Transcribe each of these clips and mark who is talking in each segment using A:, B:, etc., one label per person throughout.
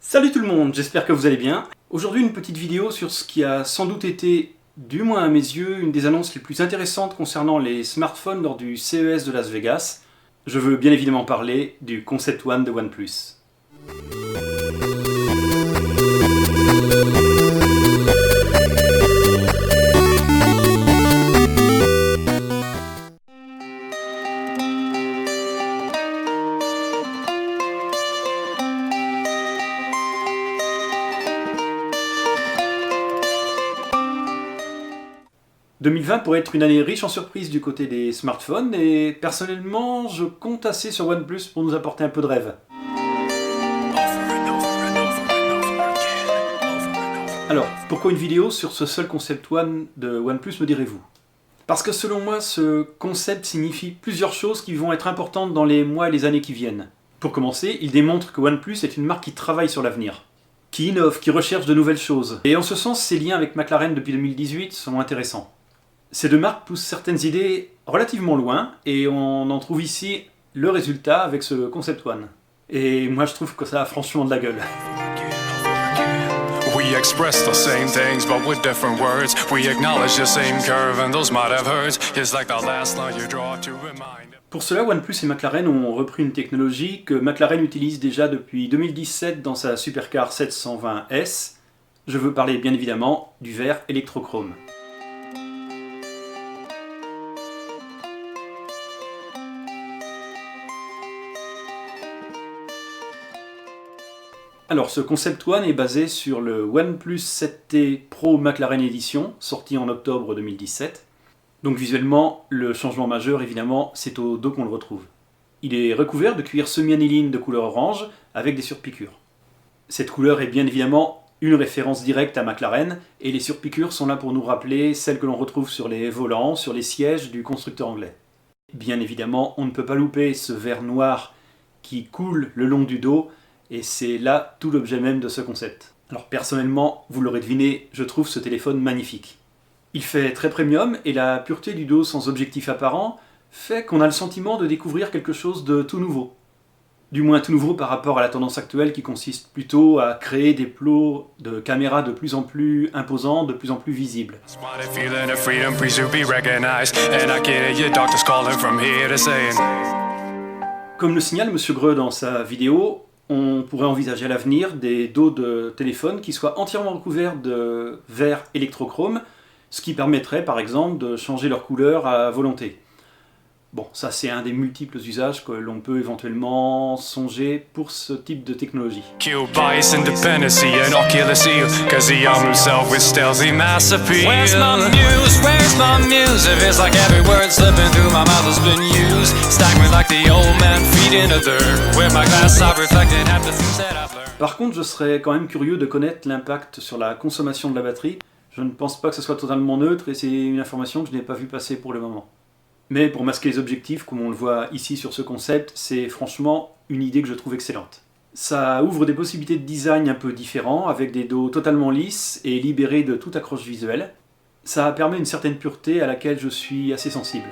A: Salut tout le monde, j'espère que vous allez bien. Aujourd'hui une petite vidéo sur ce qui a sans doute été, du moins à mes yeux, une des annonces les plus intéressantes concernant les smartphones lors du CES de Las Vegas. Je veux bien évidemment parler du Concept One de OnePlus. « 2020 pourrait être une année riche en surprises du côté des smartphones et personnellement je compte assez sur OnePlus pour nous apporter un peu de rêve. Alors, pourquoi une vidéo sur ce seul Concept One de OnePlus me direz-vous? Parce que selon moi, ce concept signifie plusieurs choses qui vont être importantes dans les mois et les années qui viennent. Pour commencer, il démontre que OnePlus est une marque qui travaille sur l'avenir, qui innove, qui recherche de nouvelles choses. Et en ce sens, ses liens avec McLaren depuis 2018 sont intéressants. Ces deux marques poussent certaines idées relativement loin, et on en trouve ici le résultat avec ce Concept One. Et moi je trouve que ça a franchement de la gueule. We express the same things but with different words. We acknowledge the same curve and those might have hurt. It's like the last line you draw to remind. Pour cela, OnePlus et McLaren ont repris une technologie que McLaren utilise déjà depuis 2017 dans sa Supercar 720S. Je veux parler bien évidemment du verre électrochrome. Alors, ce Concept One est basé sur le OnePlus 7T Pro McLaren Edition, sorti en octobre 2017. Donc visuellement, le changement majeur, évidemment, c'est au dos qu'on le retrouve. Il est recouvert de cuir semi-aniline de couleur orange, avec des surpiqûres. Cette couleur est bien évidemment une référence directe à McLaren, et les surpiqûres sont là pour nous rappeler celles que l'on retrouve sur les volants, sur les sièges du constructeur anglais. Bien évidemment, on ne peut pas louper ce vert noir qui coule le long du dos, et c'est là tout l'objet même de ce concept. Alors personnellement, vous l'aurez deviné, je trouve ce téléphone magnifique. Il fait très premium et la pureté du dos sans objectif apparent fait qu'on a le sentiment de découvrir quelque chose de tout nouveau. Du moins tout nouveau par rapport à la tendance actuelle qui consiste plutôt à créer des plots de caméras de plus en plus imposants, de plus en plus visibles. Comme le signale M. Greux dans sa vidéo, on pourrait envisager à l'avenir des dos de téléphone qui soient entièrement recouverts de verre électrochrome, ce qui permettrait par exemple de changer leur couleur à volonté. Bon, ça c'est un des multiples usages que l'on peut éventuellement songer pour ce type de technologie. Par contre, je serais quand même curieux de connaître l'impact sur la consommation de la batterie. Je ne pense pas que ce soit totalement neutre et c'est une information que je n'ai pas vu passer pour le moment. Mais pour masquer les objectifs, comme on le voit ici sur ce concept, c'est franchement une idée que je trouve excellente. Ça ouvre des possibilités de design un peu différents, avec des dos totalement lisses et libérés de toute accroche visuelle. Ça permet une certaine pureté à laquelle je suis assez sensible.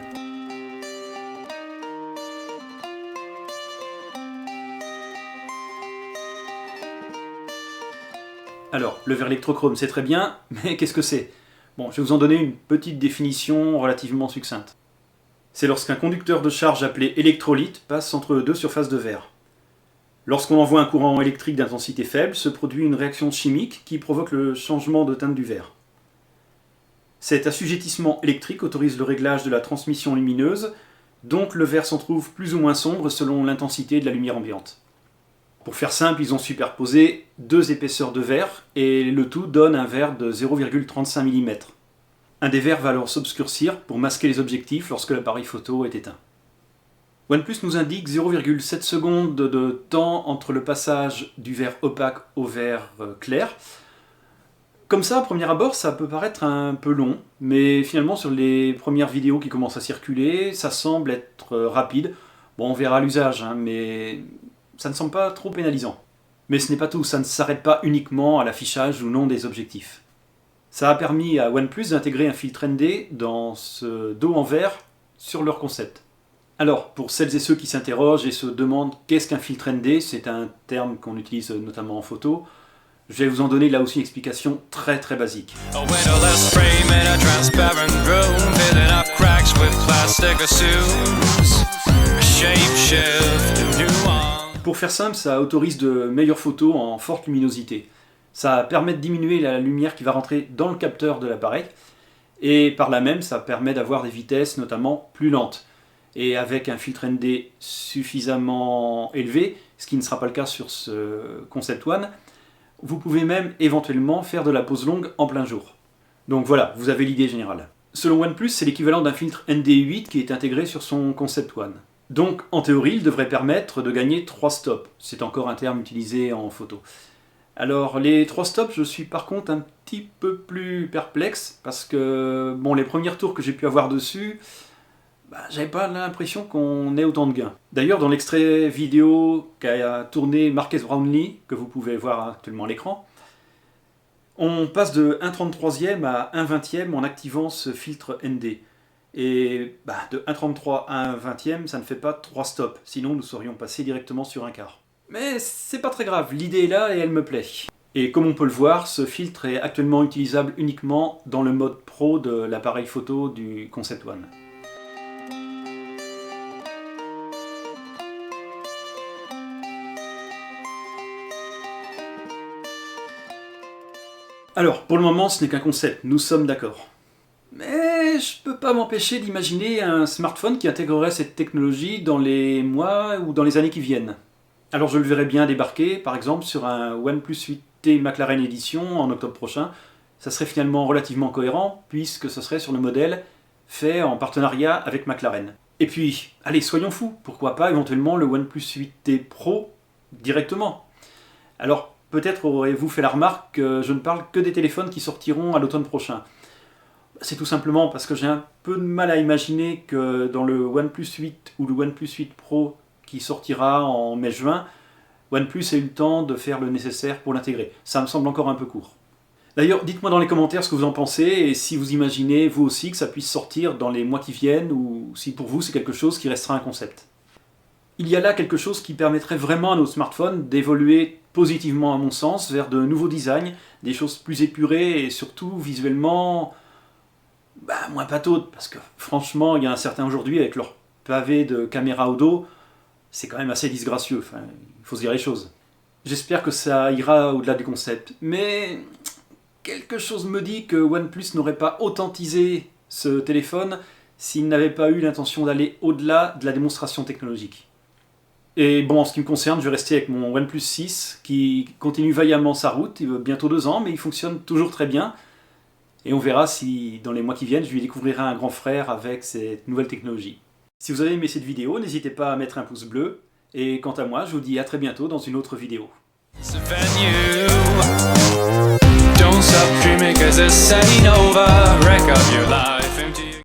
A: Alors, le verre électrochrome c'est très bien, mais qu'est-ce que c'est? Bon, je vais vous en donner une petite définition relativement succincte. C'est lorsqu'un conducteur de charge appelé électrolyte passe entre deux surfaces de verre. Lorsqu'on envoie un courant électrique d'intensité faible, se produit une réaction chimique qui provoque le changement de teinte du verre. Cet assujettissement électrique autorise le réglage de la transmission lumineuse, donc le verre s'en trouve plus ou moins sombre selon l'intensité de la lumière ambiante. Pour faire simple, ils ont superposé deux épaisseurs de verre et le tout donne un verre de 0,35 mm. Un des verres va alors s'obscurcir pour masquer les objectifs lorsque l'appareil photo est éteint. OnePlus nous indique 0,7 secondes de temps entre le passage du verre opaque au verre clair. Comme ça, à premier abord, ça peut paraître un peu long, mais finalement sur les premières vidéos qui commencent à circuler, ça semble être rapide. Bon, on verra à l'usage, mais ça ne semble pas trop pénalisant. Mais ce n'est pas tout, ça ne s'arrête pas uniquement à l'affichage ou non des objectifs. Ça a permis à OnePlus d'intégrer un filtre ND dans ce dos en verre sur leur concept. Alors, pour celles et ceux qui s'interrogent et se demandent qu'est-ce qu'un filtre ND, c'est un terme qu'on utilise notamment en photo, je vais vous en donner là aussi une explication très basique. Pour faire simple, ça autorise de meilleures photos en forte luminosité. Ça permet de diminuer la lumière qui va rentrer dans le capteur de l'appareil, et par là même, ça permet d'avoir des vitesses notamment plus lentes. Et avec un filtre ND suffisamment élevé, ce qui ne sera pas le cas sur ce Concept One, vous pouvez même éventuellement faire de la pose longue en plein jour. Donc voilà, vous avez l'idée générale. Selon OnePlus, c'est l'équivalent d'un filtre ND8 qui est intégré sur son Concept One. Donc en théorie, il devrait permettre de gagner 3 stops. C'est encore un terme utilisé en photo. Alors les 3 stops, je suis par contre un petit peu plus perplexe, parce que bon, les premiers tours que j'ai pu avoir dessus, j'avais pas l'impression qu'on ait autant de gains. D'ailleurs, dans l'extrait vidéo qu'a tourné Marques Brownlee, que vous pouvez voir actuellement à l'écran, on passe de 1/33e à 1/20e en activant ce filtre ND. Et de 1/33 à 1/20e, ça ne fait pas 3 stops, sinon nous serions passés directement sur un quart. Mais c'est pas très grave, l'idée est là et elle me plaît. Et comme on peut le voir, ce filtre est actuellement utilisable uniquement dans le mode pro de l'appareil photo du Concept One. Alors, pour le moment, ce n'est qu'un concept, nous sommes d'accord. Mais je peux pas m'empêcher d'imaginer un smartphone qui intégrerait cette technologie dans les mois ou dans les années qui viennent. Alors je le verrais bien débarquer, par exemple, sur un OnePlus 8T McLaren Edition en octobre prochain. Ça serait finalement relativement cohérent, puisque ce serait sur le modèle fait en partenariat avec McLaren. Et puis, allez, soyons fous, pourquoi pas éventuellement le OnePlus 8T Pro directement. Alors, peut-être aurez-vous fait la remarque que je ne parle que des téléphones qui sortiront à l'automne prochain. C'est tout simplement parce que j'ai un peu de mal à imaginer que dans le OnePlus 8 ou le OnePlus 8 Pro qui sortira en mai-juin, OnePlus ait eu le temps de faire le nécessaire pour l'intégrer. Ça me semble encore un peu court. D'ailleurs, dites-moi dans les commentaires ce que vous en pensez et si vous imaginez vous aussi que ça puisse sortir dans les mois qui viennent ou si pour vous c'est quelque chose qui restera un concept. Il y a là quelque chose qui permettrait vraiment à nos smartphones d'évoluer positivement à mon sens vers de nouveaux designs, des choses plus épurées et surtout visuellement moins pataudes, parce que franchement il y a un certain aujourd'hui avec leur pavé de caméra au dos, c'est quand même assez disgracieux, enfin, il faut se dire les choses. J'espère que ça ira au-delà du concept, mais quelque chose me dit que OnePlus n'aurait pas authentiser ce téléphone s'il n'avait pas eu l'intention d'aller au-delà de la démonstration technologique. Et bon, en ce qui me concerne, je vais rester avec mon OnePlus 6 qui continue vaillamment sa route, il veut bientôt 2 ans, mais il fonctionne toujours très bien. Et on verra si dans les mois qui viennent, je lui découvrirai un grand frère avec cette nouvelle technologie. Si vous avez aimé cette vidéo, n'hésitez pas à mettre un pouce bleu. Et quant à moi, je vous dis à très bientôt dans une autre vidéo. Don't stop dreaming 'cause it's ain't over. Wreck up your life.